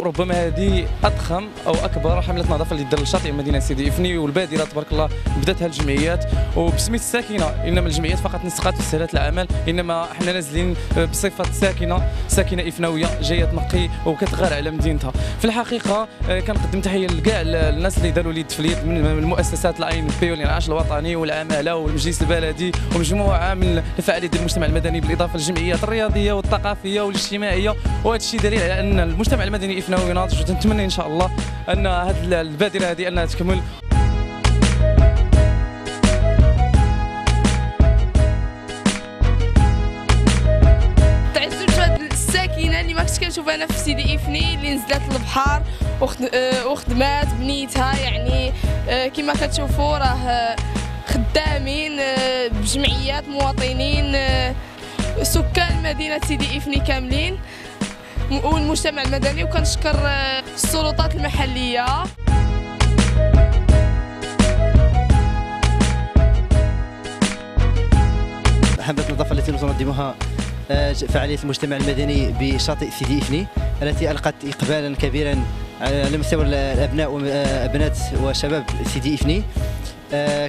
ربما هذه اضخم او اكبر حمله نظافه اللي دار لشاطئ مدينه سيدي افني، والبادره تبارك الله بداتها الجمعيات وبسميت الساكنه، انما الجمعيات فقط نسقات وسهلات العمل، انما احنا نازلين بصفه ساكنه افناويه جايه تنقي وكتغار على مدينتها. في الحقيقه كنقدم تحيه لكاع الناس اللي داروا اليد في اليد من المؤسسات الاي ان بي والانعاش الوطني والعماله والمجلس البلدي ومجموعه من الفعاليات ديال المجتمع المدني، بالاضافه للجمعيات الرياضيه والثقافيه والاجتماعيه، وهذا الشيء دليل على ان المجتمع المدني افناوي ناضج، وتنتمنى ان شاء الله ان هذه البادره هذه انها تكمل. تعزلت هذه الساكنه اللي ما كنتش كنشوفها انا في سيدي افني، اللي نزلت للبحر وخدمات بنيتها، يعني كما كتشوفوا راه خدامين بجمعيات مواطنين سكان مدينه سيدي افني كاملين والمجتمع المدني، وكنشكر السلطات المحليه. حملة النظافة التي تنظمها فعالية المجتمع المدني بشاطئ سيدي افني التي ألقت إقبالا كبيرا على مستوى الأبناء وأبنات وشباب سيدي افني.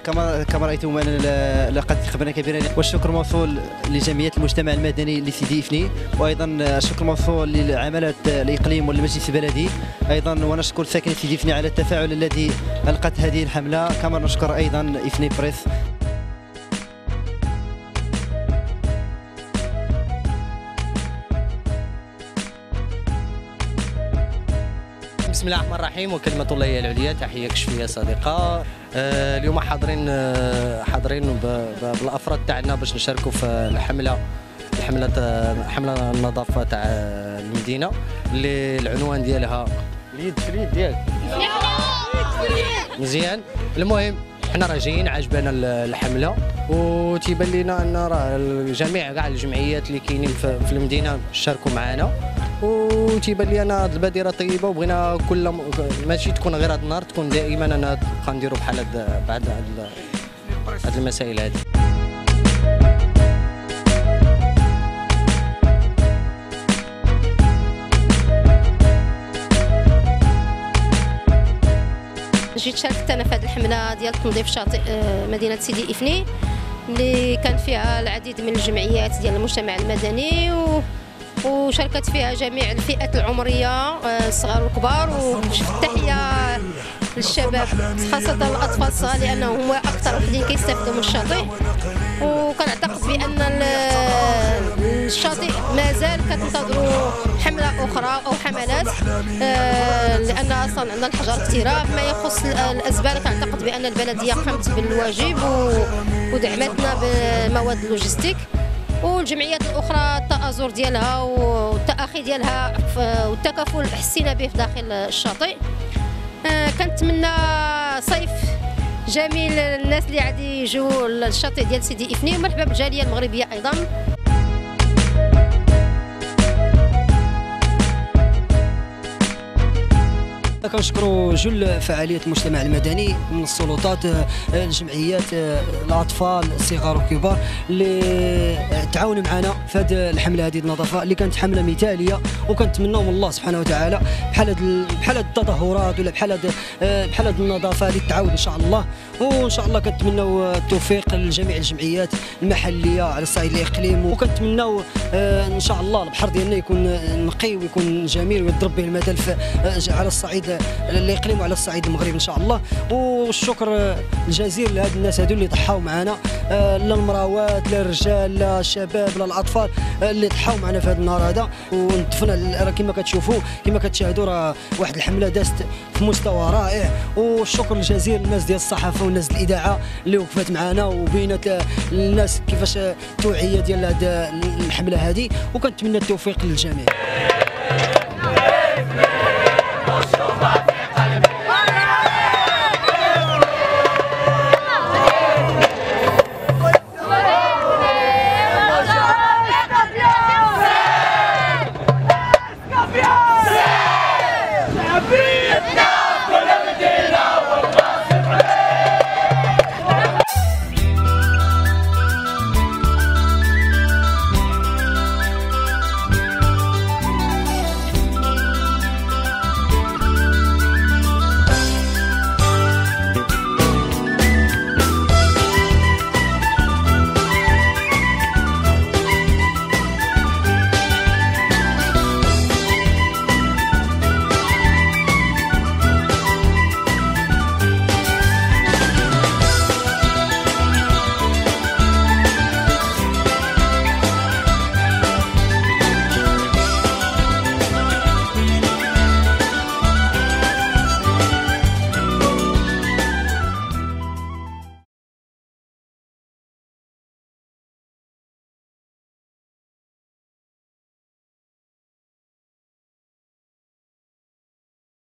كما رأيتم أنا لقد إقبالا كبيرا، والشكر موصول لجمعية المجتمع المدني لسيدي افني، وأيضا الشكر موصول لعمالة الإقليم والمجلس البلدي أيضا، ونشكر ساكنة سيدي افني على التفاعل الذي ألقت هذه الحملة، كما نشكر أيضا افني بريس. بسم الله الرحمن الرحيم، وكلمة الله هي العليا. تحية كشفية صديقة. اليوم حاضرين بالافراد تاعنا باش نشاركوا في حملة النظافة تاع المدينة، اللي العنوان ديالها اليد في اليد ديالك مزيان. المهم حنا راه جايين عجبنا الحملة، وتيبان لنا ان راه جميع كاع الجمعيات اللي كاينين في المدينة شاركوا معنا، وتيبان لي انا هذه البادره طيبه، وبغينا كل ماشي تكون غير هذا النهار، تكون دائما انا نبقى نديروا بحال بعد هذه المسائل هذه. جيت شاركت انا في هذه الحمله ديال تنظيف شاطئ مدينه سيدي افني، اللي كان فيها العديد من الجمعيات ديال المجتمع المدني، وشاركت فيها جميع الفئات العمريه الصغار والكبار، والتحيه للشباب خاصه الاطفال الصغار لانهم هما اكثر وحدين كيستافدوا من الشاطئ. وكنعتقد بان الشاطئ مازال كتنتظروا حمله اخرى او حملات، لان اصلا عندنا الحجر كثيره. فيما يخص الازبال كنعتقد بان البلديه قامت بالواجب ودعمتنا بالمواد اللوجستيك، والجمعيات الاخرى التآزر ديالها والتأخي ديالها والتكافل حسينا به في داخل الشاطئ. كنتمنى صيف جميل للناس اللي غادي يجوا للشاطئ ديال سيدي افني، ومرحبا بالجاليه المغربيه ايضا. كنشكروا جل فعاليه المجتمع المدني من السلطات، الجمعيات، الاطفال الصغار والكبار اللي تعاونوا معنا في هذه الحمله هذه النظافه، اللي كانت حمله مثاليه، وكنتمناو من الله سبحانه وتعالى بحال التظاهرات ولا بحال هذه النظافه اللي تعاود ان شاء الله. وان شاء الله كنتمناو التوفيق لجميع الجمعيات المحليه على الصعيد الاقليمي، وكنتمناو ان شاء الله البحر ديالنا يكون نقي ويكون جميل ويضرب به المثل على الصعيد الاقليم وعلى الصعيد المغربي ان شاء الله. والشكر الجزيل لهاد الناس هادو اللي ضحاو معنا، لا المراوات لا الرجال لا الشباب لا الاطفال اللي ضحاو معنا في هذا النهار هذا. ونتفنا كما كتشوفوا كما كتشاهدوا راه واحد الحمله دازت في مستوى رائع. والشكر الجزيل للناس ديال الصحافه والناس ديال الاذاعه اللي وقفت معنا وبينت للناس كيفاش التوعيه ديال هذه الحمله هذه، وكنتمنى التوفيق للجميع.